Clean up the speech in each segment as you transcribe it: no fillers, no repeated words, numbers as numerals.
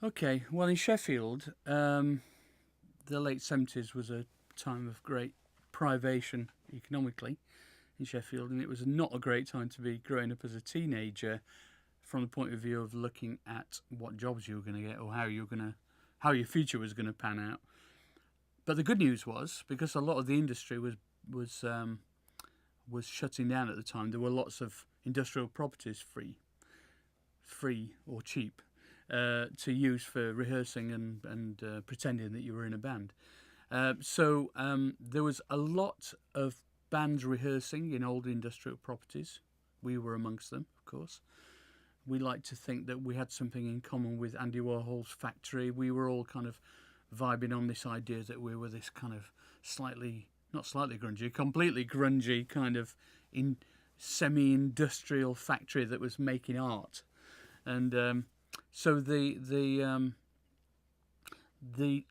Okay, well, in Sheffield, the late 70s was a time of great privation economically in Sheffield, and it was not a great time to be growing up as a teenager from the point of view of looking at what jobs you were going to get or how your future was going to pan out. But the good news was, because a lot of the industry was was shutting down at the time, there were lots of industrial properties free or cheap to use for rehearsing and pretending that you were in a band. So there was a lot of bands rehearsing in old industrial properties. We were amongst them, of course. We like to think that we had something in common with Andy Warhol's factory. We were all kind of vibing on this idea that we were this kind of not slightly grungy, completely grungy kind of in semi-industrial factory that was making art. And so the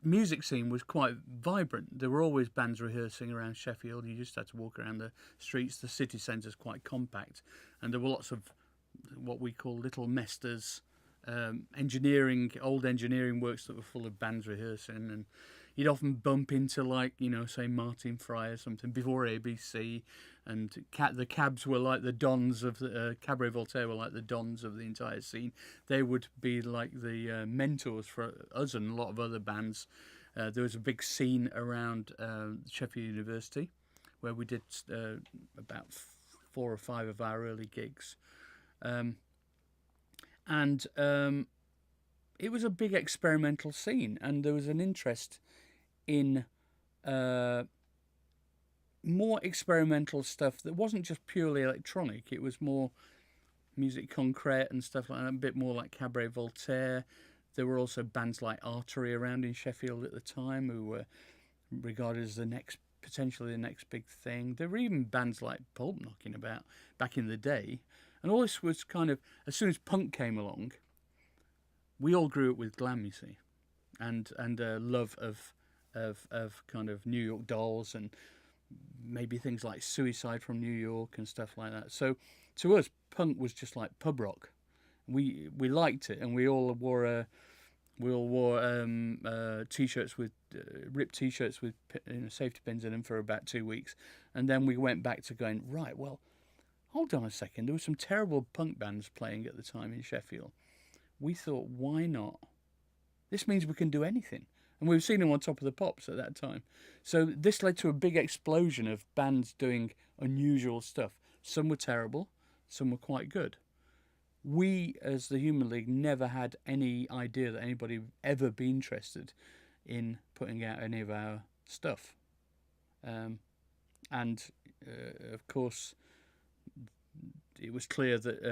music scene was quite vibrant. There were always bands rehearsing around Sheffield. You just had to walk around the streets. The city centre's quite compact, and there were lots of what we call little mesters, old engineering works that were full of bands rehearsing, and you'd often bump into, like, say Martyn Ware or something before ABC, and the cabs were like the dons of the Cabaret Voltaire were like the dons of the entire scene. They would be like the mentors for us and a lot of other bands. There was a big scene around Sheffield University where we did about 4 or 5 of our early gigs. And it was a big experimental scene, and there was an interest in more experimental stuff that wasn't just purely electronic. It was more music concrete and stuff like that, a bit more like Cabaret Voltaire. There were also bands like Artery around in Sheffield at the time who were regarded as potentially the next big thing. There were even bands like Pulp knocking about back in the day. And all this was kind of, as soon as punk came along, we all grew up with glam, you see, and a love of kind of New York Dolls and maybe things like Suicide from New York and stuff like that. So to us, punk was just like pub rock. We liked it, and we all wore t-shirts with ripped t-shirts with safety pins in them for about 2 weeks, and then we went back to going, right, well, hold on a second. There were some terrible punk bands playing at the time in Sheffield. We thought, why not? This means we can do anything. And we were seeing them on Top of the Pops at that time. So this led to a big explosion of bands doing unusual stuff. Some were terrible, some were quite good. We, as the Human League, never had any idea that anybody would ever be interested in putting out any of our stuff. And of course, it was clear that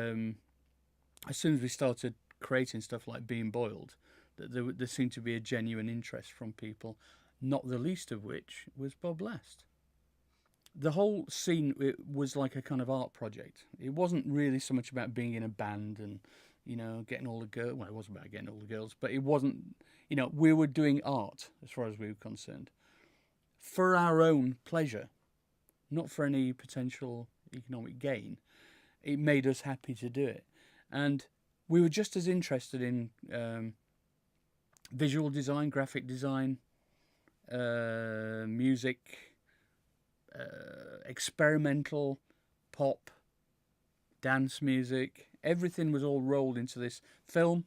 as soon as we started creating stuff like Being Boiled, that there seemed to be a genuine interest from people, not the least of which was Bob Last. The whole scene, it was like a kind of art project. It wasn't really so much about being in a band and, getting all the girls. Well, it wasn't about getting all the girls, but it wasn't, we were doing art as far as we were concerned for our own pleasure, not for any potential economic gain. It made us happy to do it. And we were just as interested in visual design, graphic design, music, experimental, pop, dance music. Everything was all rolled into this film,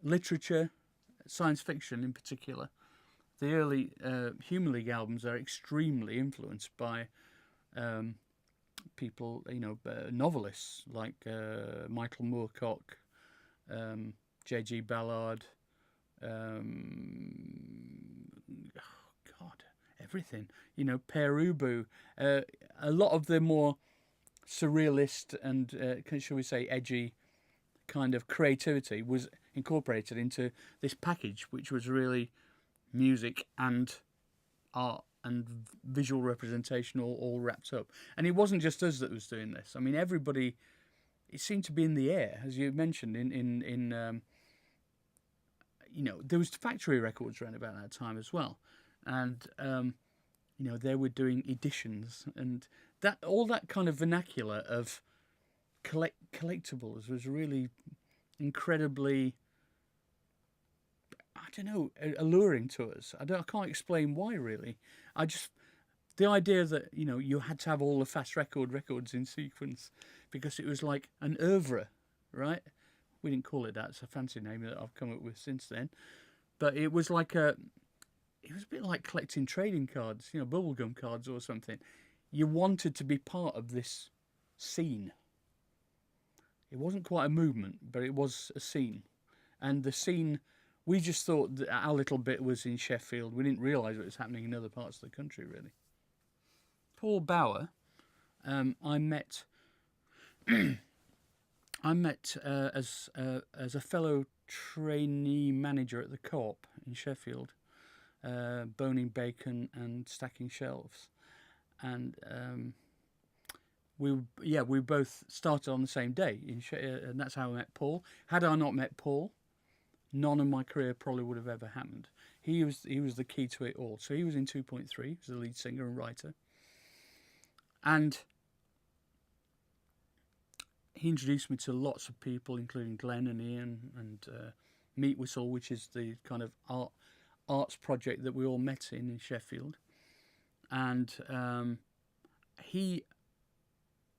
literature, science fiction in particular. The early Human League albums are extremely influenced by people, novelists like Michael Moorcock, J.G. Ballard, everything. Pere Ubu. A lot of the more surrealist and, shall we say, edgy kind of creativity was incorporated into this package, which was really music and art and visual representation all wrapped up. And it wasn't just us that was doing this. I mean, everybody, it seemed to be in the air, as you mentioned, there was Factory Records around about that time as well. And, they were doing editions, and all that kind of vernacular of collectibles was really incredibly don't know, alluring to us. I can't explain why really. I just the idea that you had to have all the fast records in sequence because it was like an oeuvre, right? We didn't call it that. It's a fancy name that I've come up with since then. But it was like it was a bit like collecting trading cards, bubblegum cards or something. You wanted to be part of this scene. It wasn't quite a movement, but it was a scene. And the scene, we just thought that our little bit was in Sheffield. We didn't realise it was happening in other parts of the country, really. Paul Bauer, I met as a fellow trainee manager at the Co-op in Sheffield, boning bacon and stacking shelves, and we both started on the same day and that's how I met Paul. Had I not met Paul, none of my career probably would have ever happened. He was the key to it all. So he was in 2.3. He was the lead singer and writer. And he introduced me to lots of people, including Glenn and Ian and Meat Whistle, which is the kind of arts project that we all met in Sheffield. And he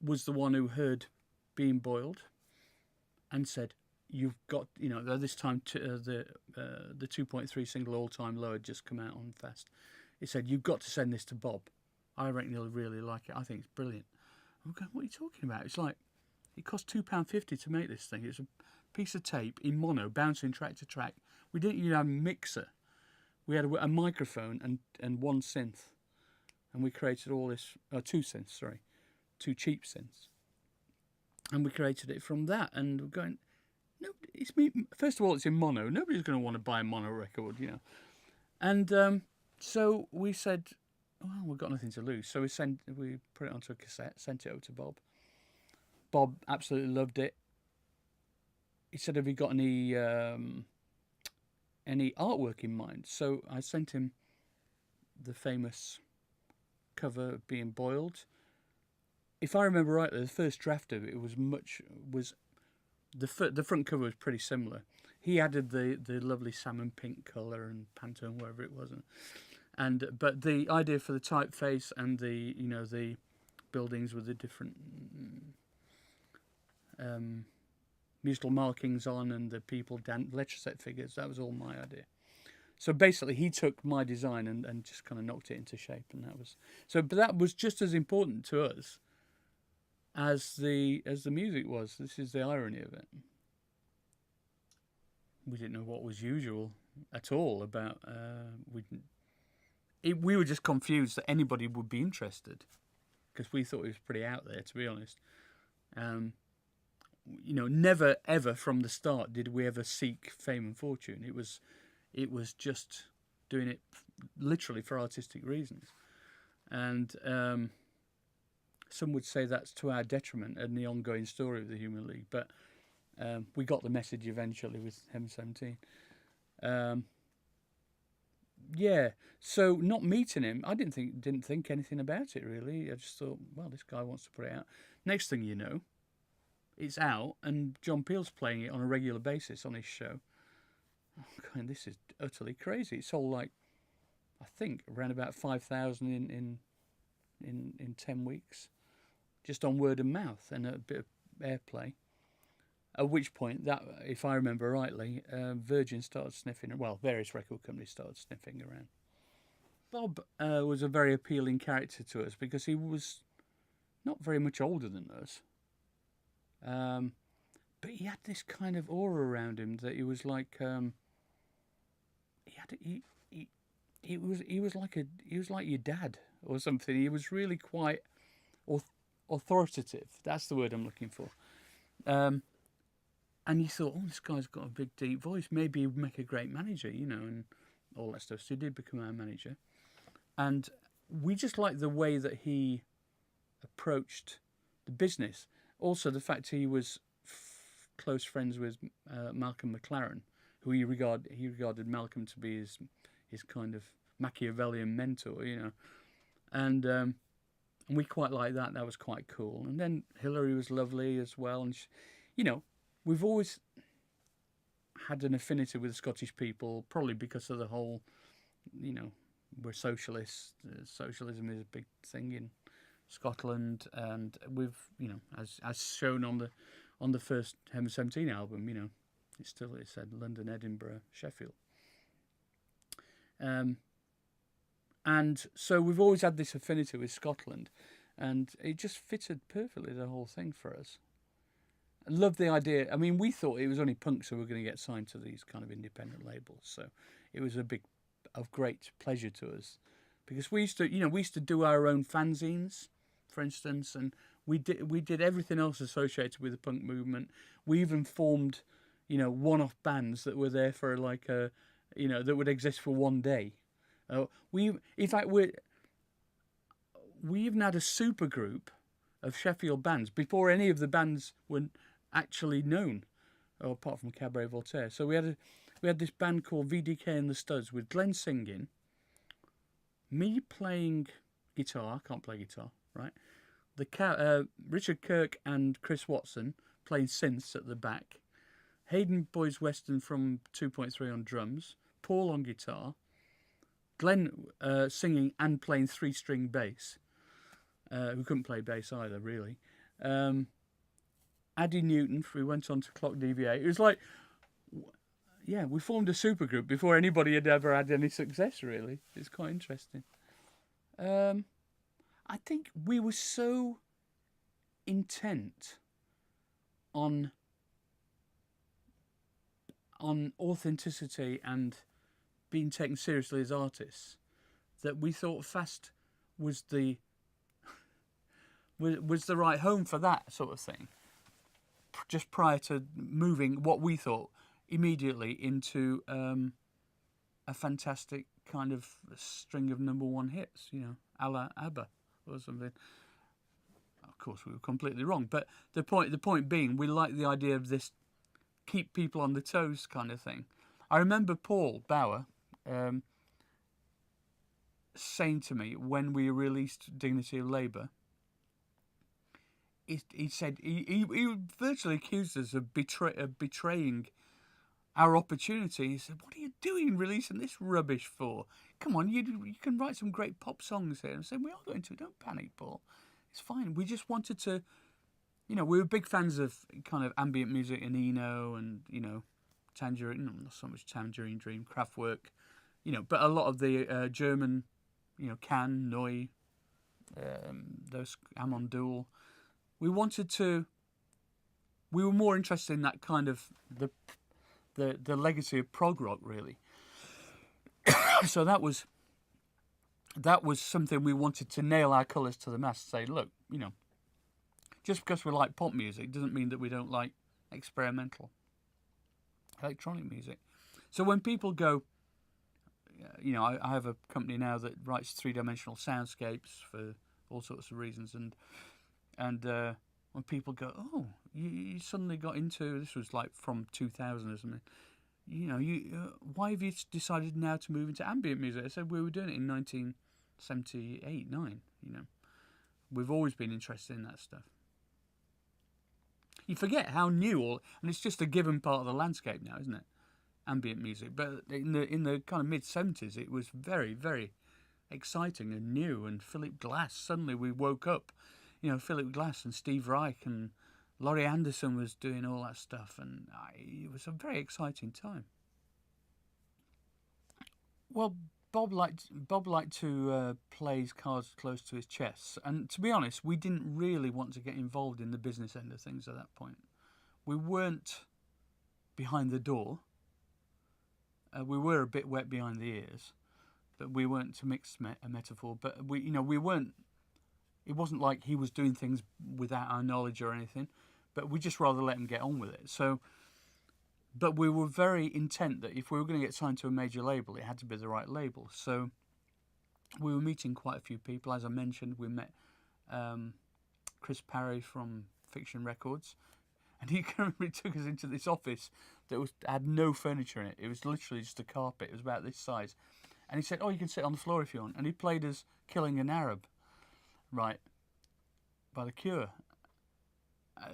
was the one who heard Being Boiled and said, "You've got, this time the 2.3 single All Time Low had just come out on Fast." He said, "You've got to send this to Bob. I reckon he'll really like it. I think it's brilliant." I'm going, "What are you talking about?" It's like, it cost £2.50 to make this thing. It's a piece of tape in mono, bouncing track to track. We didn't even have a mixer. We had a microphone and one synth. And we created all this, two synths, sorry. Two cheap synths. And we created it from that. And we're going, no, it's me. First of all, it's in mono. Nobody's going to want to buy a mono record, And so we said, well, we've got nothing to lose. So we put it onto a cassette, sent it over to Bob. Bob absolutely loved it. He said, "Have you got any artwork in mind?" So I sent him the famous cover of Being Boiled. If I remember rightly, the first draft of it the front cover was pretty similar. He added the lovely salmon pink colour and Pantone, whatever it was, but the idea for the typeface and the buildings with the different musical markings on and the people letter-set figures, that was all my idea. So basically, he took my design and just kind of knocked it into shape, and but that was just as important to us as the music was. This is the irony of it. We didn't know what was usual at all about. We were just confused that anybody would be interested, because we thought it was pretty out there, to be honest. Never ever from the start did we ever seek fame and fortune. It was just doing it literally for artistic reasons. And some would say that's to our detriment in the ongoing story of the Human League. But we got the message eventually with M17. So not meeting him, I didn't think anything about it really. I just thought, well, this guy wants to put it out. Next thing you know, it's out, and John Peel's playing it on a regular basis on his show. Oh, God, this is utterly crazy. It sold I think around about 5,000 in 10 weeks, just on word of mouth and a bit of airplay. At which point, that, if I remember rightly, Virgin started sniffing. Well, various record companies started sniffing around. Bob was a very appealing character to us because he was not very much older than us. But he had this kind of aura around him that he was like he was like your dad or something. He was really quite authoritative. That's the word I'm looking for. And you thought, oh, this guy's got a big deep voice. Maybe he'd make a great manager, and all that stuff. So he did become our manager, and we just liked the way that he approached the business. Also, the fact he was close friends with Malcolm McLaren, who he regarded Malcolm to be his kind of Machiavellian mentor, and we quite liked that. That was quite cool. And then Hillary was lovely as well, and we've always had an affinity with the Scottish people, probably because of the whole, we're socialists. Socialism is a big thing in Scotland, and we've, as shown on the first Hem 17 album, it said London, Edinburgh, Sheffield. And so we've always had this affinity with Scotland, and it just fitted perfectly, the whole thing for us. I love the idea. I mean, we thought it was only punks who were going to get signed to these kind of independent labels, so it was of great pleasure to us, because we used to do our own fanzines, for instance, and we did everything else associated with the punk movement. We even formed, one-off bands that were there for that would exist for one day. We even had a super group of Sheffield bands before any of the bands were actually known, apart from Cabaret Voltaire. So we had this band called VDK and the Studs, with Glenn singing, me playing guitar. I can't play guitar, right? Richard Kirk and Chris Watson playing synths at the back, Hayden Boys Weston from 2.3 on drums, Paul on guitar, Glenn singing and playing 3-string bass, who couldn't play bass either, really. Addy Newton, we went on to Clock DV8. It was like, we formed a supergroup before anybody had ever had any success, really. It's quite interesting. I think we were so intent on authenticity and being taken seriously as artists that we thought Fast was the right home for that sort of thing, just prior to moving what we thought immediately into a fantastic kind of string of #1 hits, a la ABBA or something. Of course, we were completely wrong, but the point being, we like the idea of this keep people on the toes kind of thing. I remember Paul Bauer saying to me when we released Dignity of Labour, he said he virtually accused us of betraying our opportunity. He said, "What are you doing releasing this rubbish for? Come on, you can write some great pop songs here." And I said, "We are going to. Don't panic, Paul. It's fine. We just wanted to, we were big fans of kind of ambient music and Eno and, Tangerine, not so much Tangerine Dream, Kraftwerk, but a lot of the German, Can, Neu, those Amon Duel. We were more interested in that kind of the legacy of prog rock, really. So that was something we wanted to nail our colours to the mast. Say, look, just because we like pop music doesn't mean that we don't like experimental electronic music. So when people go, I have a company now that writes 3-dimensional soundscapes for all sorts of reasons, and when people go, "Oh, you suddenly got into," this was like from 2000 or something, why have you decided now to move into ambient music? I said, we were doing it in 1978, 9. We've always been interested in that stuff. You forget how new and it's just a given part of the landscape now, isn't it? Ambient music, but in the kind of mid-70s, it was very, very exciting and new. And Philip Glass, suddenly we woke up, Philip Glass and Steve Reich and Laurie Anderson was doing all that stuff, and it was a very exciting time. Well, Bob liked to play his cards close to his chest, and to be honest, we didn't really want to get involved in the business end of things at that point. We weren't behind the door. We were a bit wet behind the ears, but we weren't, to mix a metaphor. But we weren't. It wasn't like he was doing things without our knowledge or anything, but we just rather let him get on with it. So, but we were very intent that if we were going to get signed to a major label, it had to be the right label. So we were meeting quite a few people. As I mentioned, we met Chris Parry from Fiction Records, and he took us into this office that had no furniture in it. It was literally just a carpet. It was about this size. And he said, "Oh, you can sit on the floor if you want." And he played us "Killing an Arab," right, by The Cure,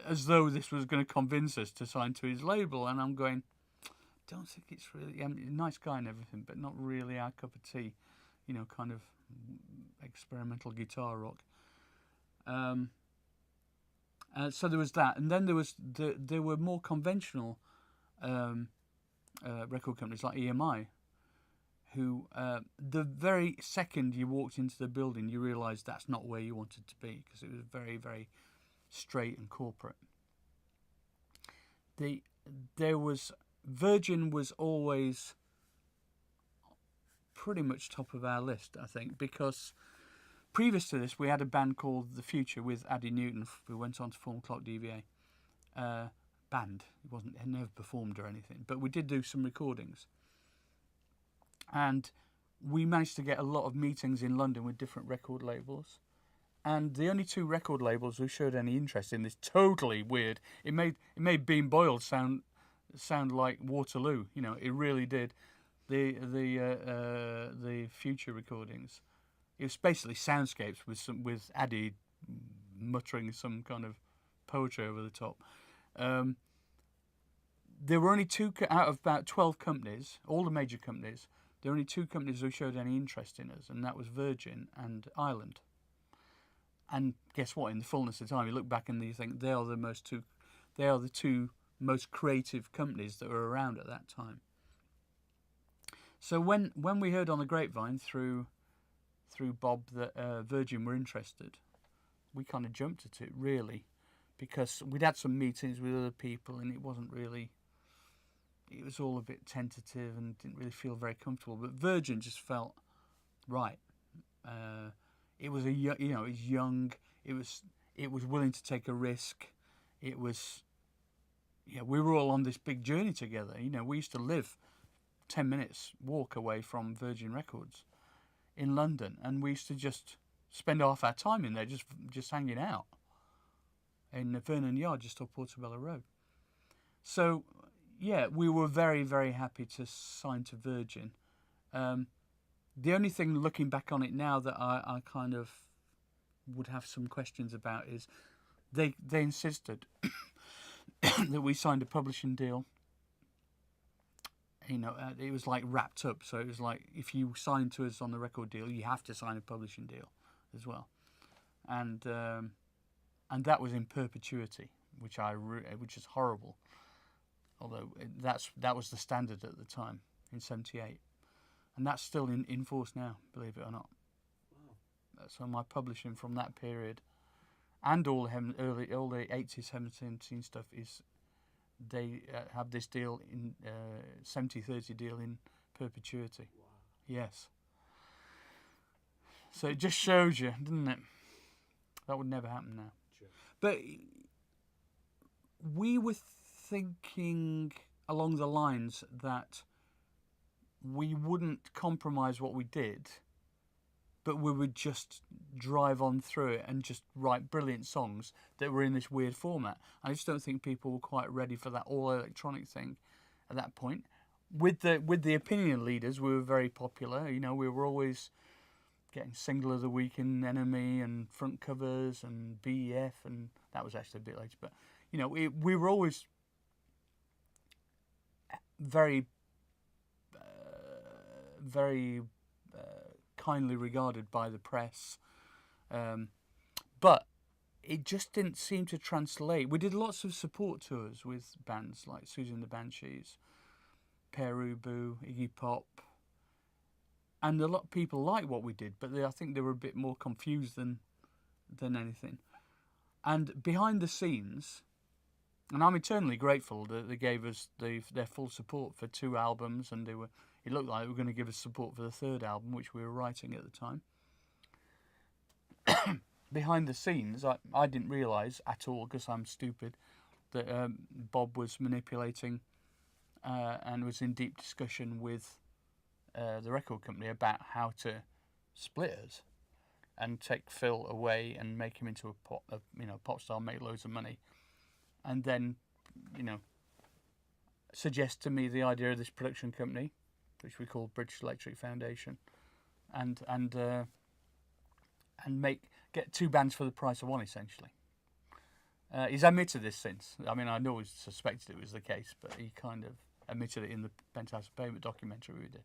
as though this was going to convince us to sign to his label. And I'm going, don't think it's really. Nice guy and everything, but not really our cup of tea. Kind of experimental guitar rock. So there was that, and then there were more conventional record companies like EMI, who the very second you walked into the building, you realised that's not where you wanted to be, because it was very, very straight and corporate. Virgin was always pretty much top of our list, I think, because previous to this we had a band called The Future with Addie Newton, who went on to form Clock DVA. Band. It never performed or anything, but we did do some recordings. And we managed to get a lot of meetings in London with different record labels. And the only two record labels who showed any interest in this totally weird. It made Bean Boiled sound like Waterloo. It really did. The Future recordings. It was basically soundscapes with Addie muttering some kind of poetry over the top. There were only two out of about 12 companies, all the major companies. There were only two companies who showed any interest in us, and that was Virgin and Ireland. And guess what? In the fullness of time, you look back and you think they are the two most creative companies that were around at that time. So when we heard on the grapevine through Bob that Virgin were interested, we kind of jumped at it, really, because we'd had some meetings with other people and it wasn't really. It was all a bit tentative and didn't really feel very comfortable. But Virgin just felt right. It was it was young. It was willing to take a risk. It was, we were all on this big journey together. We used to live 10 minutes walk away from Virgin Records in London, and we used to just spend half our time in there, just hanging out in the Vernon Yard, just off Portobello Road. So. Yeah, we were very, very happy to sign to Virgin. The only thing, looking back on it now, that I kind of would have some questions about is they insisted that we signed a publishing deal. It was like wrapped up, so it was like if you signed to us on the record deal, you have to sign a publishing deal as well, and that was in perpetuity, which is horrible. Although that was the standard at the time in '78, and that's still in force now, believe it or not. Wow. So my publishing from that period, and all the '80s, '17 stuff is, they have this deal in 70-30 deal in perpetuity. Wow. Yes. So it just shows you, doesn't it? That would never happen now. Sure. But we were thinking along the lines that we wouldn't compromise what we did, but we would just drive on through it and just write brilliant songs that were in this weird format. I just don't think people were quite ready for that all electronic thing at that point. With the opinion leaders, we were very popular. We were always getting single of the week in Enemy and front covers and BEF, and that was actually a bit later. But we were always very kindly regarded by the press, but it just didn't seem to translate. We did lots of support tours with bands like Susie and the Banshees, Pere Ubu, Iggy Pop, and a lot of people liked what we did, but I think they were a bit more confused than anything. And behind the scenes, and I'm eternally grateful that they gave us their full support for 2 albums, and it looked like they were going to give us support for the 3rd album, which we were writing at the time. Behind the scenes, I didn't realise at all, because I'm stupid, that Bob was manipulating and was in deep discussion with the record company about how to split us and take Phil away and make him into a pop star, make loads of money. And then, suggest to me the idea of this production company, which we called British Electric Foundation, and get 2 bands for the price of 1, essentially. He's admitted this since. I mean, I'd always suspected it was the case, but he kind of admitted it in the Penthouse of Payment documentary we did.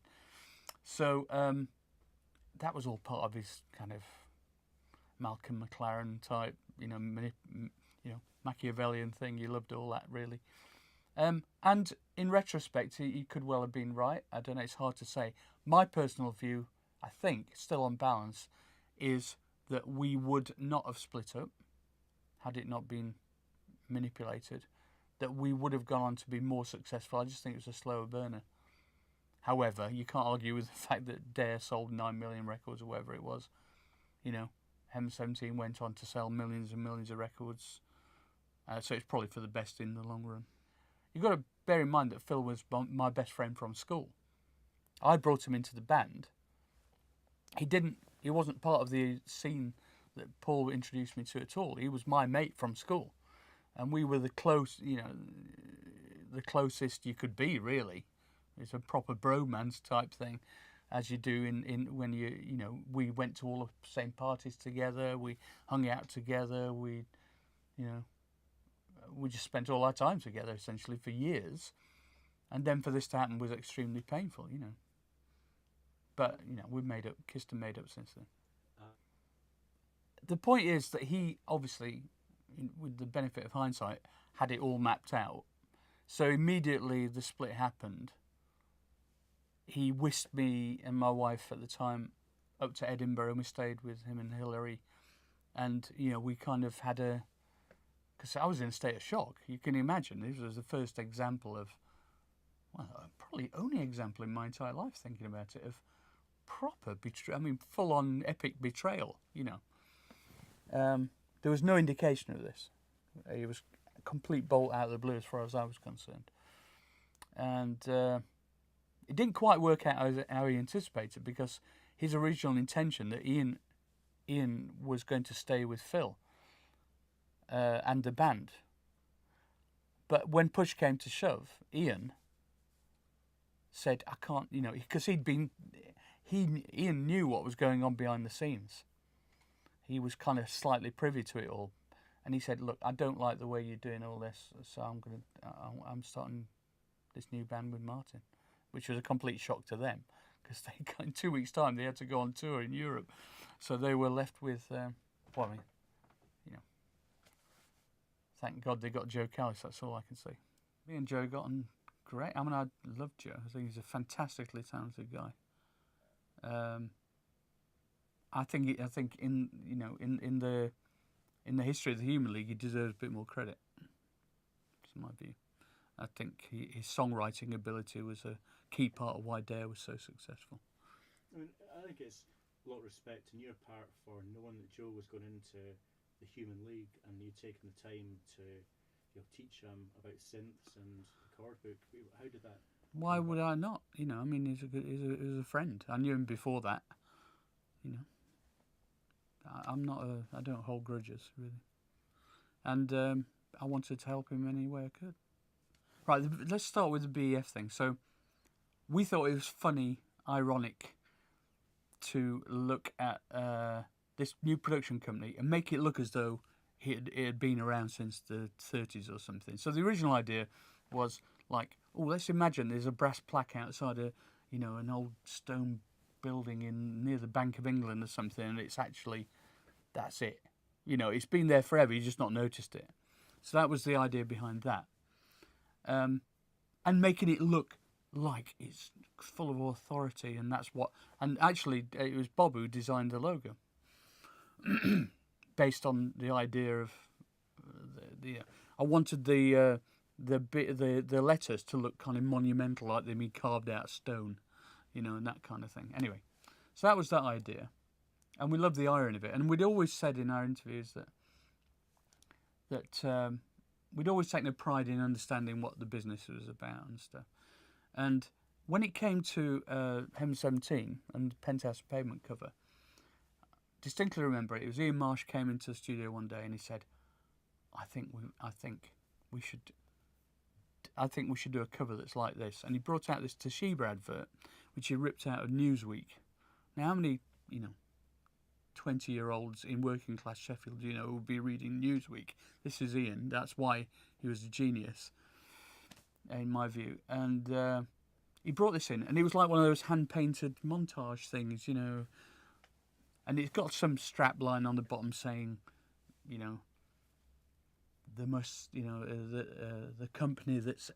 So that was all part of his kind of Malcolm McLaren type, Machiavellian thing. You loved all that, really. And in retrospect, he could well have been right. I don't know, it's hard to say. My personal view, I think, still on balance, is that we would not have split up had it not been manipulated, that we would have gone on to be more successful. I just think it was a slower burner. However, you can't argue with the fact that Dare sold 9 million records or whatever it was. M17 went on to sell millions and millions of records. So it's probably for the best in the long run. You've got to bear in mind that Phil was my best friend from school. I brought him into the band. He wasn't part of the scene that Paul introduced me to at all. He was my mate from school. And we were the closest you could be, really. It's a proper bromance type thing, as you do when we went to all the same parties together, we hung out together, we just spent all our time together essentially for years, and then for this to happen was extremely painful, But we've kissed and made up since then. The point is that he obviously, with the benefit of hindsight, had it all mapped out. So immediately the split happened, he whisked me and my wife at the time up to Edinburgh, and we stayed with him and Hillary. And, we kind of had because I was in a state of shock. You can imagine, this was the first example of, probably only example in my entire life, thinking about it, of proper betrayal. I mean, full-on epic betrayal, There was no indication of this. It was a complete bolt out of the blue as far as I was concerned. And it didn't quite work out how he anticipated, because his original intention that Ian was going to stay with Phil and the band. But when push came to shove, Ian said, I can't, because Ian knew what was going on behind the scenes. He was kind of slightly privy to it all. And he said, look, I don't like the way you're doing all this, so I'm starting this new band with Martyn, which was a complete shock to them, because in 2 weeks' time they had to go on tour in Europe, so they were left with, thank God they got Joe Callis. That's all I can say. Me and Joe got on great. I mean, I love Joe. I think he's a fantastically talented guy. I think in the history of the Human League, he deserves a bit more credit. That's my view. I think his songwriting ability was a key part of why Dare was so successful. I think it's a lot of respect on your part for knowing that Joe was going into the Human League and you taking the time to teach him about synths and the chord book. How did that? Why would I not? He's a friend. I knew him before that. I don't hold grudges, really. And I wanted to help him any way I could. Right, let's start with the BEF thing. So we thought it was funny, ironic, to look at this new production company and make it look as though it had been around since the 30s or something. So the original idea was like, let's imagine there's a brass plaque outside an old stone building near the Bank of England or something, and it's actually, that's it. It's been there forever, you just not noticed it. So that was the idea behind that. And making it look like it's full of authority, and that's what. And actually, it was Bob who designed the logo, based on the idea of I wanted the letters to look kind of monumental, like they'd been carved out of stone, and that kind of thing. Anyway, so that was that idea, and we loved the irony of it. And we'd always said in our interviews that we'd always taken a pride in understanding what the business was about and stuff. And when it came to M17 and the Penthouse Pavement cover, distinctly remember it was Ian Marsh came into the studio one day and he said, I think we should do a cover that's like this. And he brought out this Toshiba advert, which he ripped out of Newsweek. Now, how many 20-year-olds in working class Sheffield will be reading Newsweek? This is Ian. That's why he was a genius. in my view. And he brought this in, and it was like one of those hand-painted montage things, you know. And it's got some strap line on the bottom saying, you know, the company that's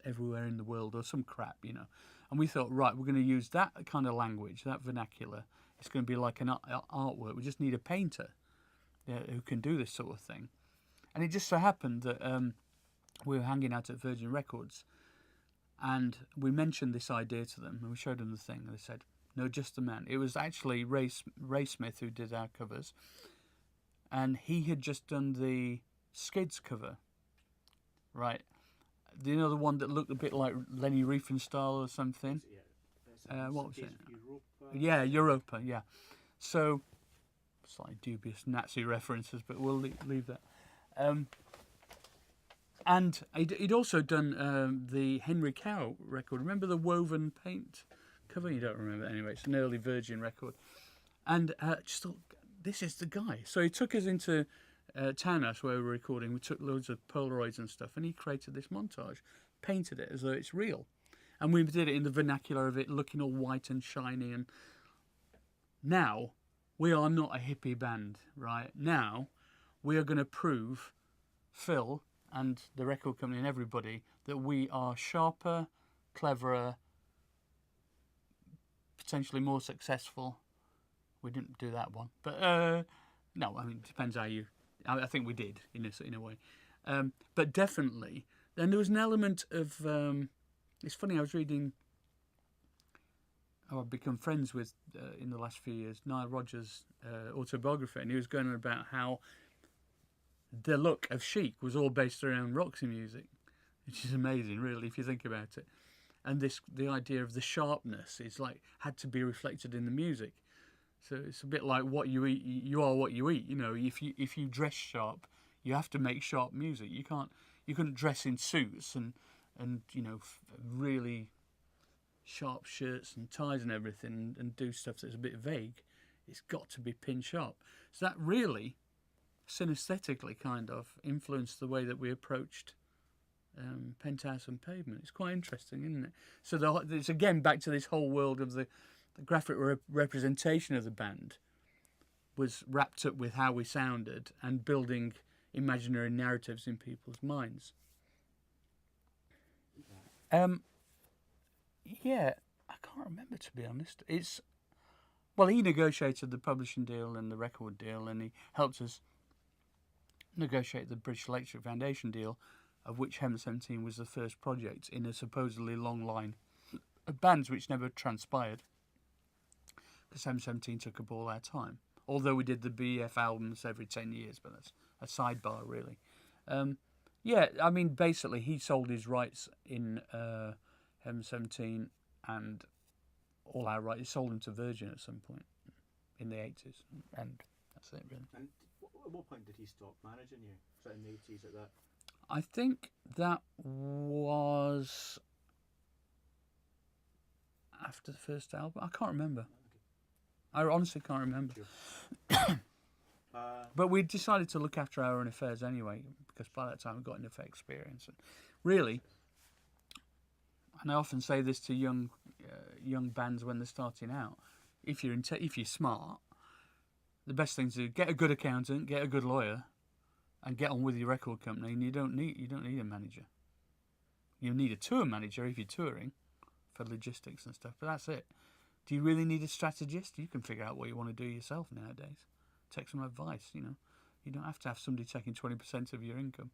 everywhere in the world, or some crap, you know. And we thought, right, we're going to use that kind of language, that vernacular. It's going to be like an artwork. We just need a painter who can do this sort of thing. And it just so happened that we were hanging out at Virgin Records, and we mentioned this idea to them, and we showed them the thing, and they said, no, just the man. It was actually Ray Smith who did our covers, and he had just done the Skids cover, right? You know, the one that looked a bit like Lenny Riefenstahl or something? What was it? Europa? Yeah, Europa, yeah. So, slightly dubious Nazi references, but we'll leave that. And he'd also done the Henry Cow record. Remember the woven paint cover? You don't remember anyway. It's an early Virgin record. And just thought, this is the guy. So he took us into Townhouse where we were recording. We took loads of Polaroids and stuff, and he created this montage, painted it as though it's real. And we did it in the vernacular of it looking all white and shiny. And now, we are not a hippie band, right? Now, we are going to prove, Phil and the record company and everybody, that we are sharper, cleverer, potentially more successful. We didn't do that one. But, no, I mean, it depends how you... I think we did, in a way. But definitely, then there was an element of... it's funny, I was reading... I've become friends with, in the last few years, Nile Rodgers' autobiography, and he was going on about how the look of Chic was all based around Roxy music, which is amazing, really, if you think about it. And the idea of the sharpness is like had to be reflected in the music. So it's a bit like what you eat, you are what you eat. You know, if you dress sharp, you have to make sharp music. You couldn't dress in suits and you know, really sharp shirts and ties and everything and do stuff that's a bit vague. It's got to be pin sharp. So that really, synesthetically, kind of influenced the way that we approached Penthouse and Pavement. It's quite interesting, isn't it? So it's again back to this whole world of the graphic representation of the band was wrapped up with how we sounded and building imaginary narratives in people's minds. Yeah, I can't remember, to be honest. Well, he negotiated the publishing deal and the record deal, and he helped us negotiate the British Electric Foundation deal, of which Hem 17 was the first project in a supposedly long line of bands which never transpired, because Hem 17 took up all our time. Although we did the BEF albums every 10 years, but that's a sidebar, really. Yeah, I mean, basically, he sold his rights in Hem 17 and all our rights. He sold them to Virgin at some point in the 80s, and that's it, really. And at what point did he stop managing you? Was that in the 80s at that? I think that was after the first album. I can't remember. I honestly can't remember. Sure. But we decided to look after our own affairs anyway, because by that time we got enough experience. And really, and I often say this to young bands when they're starting out: if you're smart, the best thing to do, get a good accountant, get a good lawyer, and get on with your record company. And you don't need a manager. You need a tour manager if you're touring for logistics and stuff, but that's it. Do you really need a strategist? You can figure out what you want to do yourself nowadays. Take some advice, you know. You don't have to have somebody taking 20% of your income.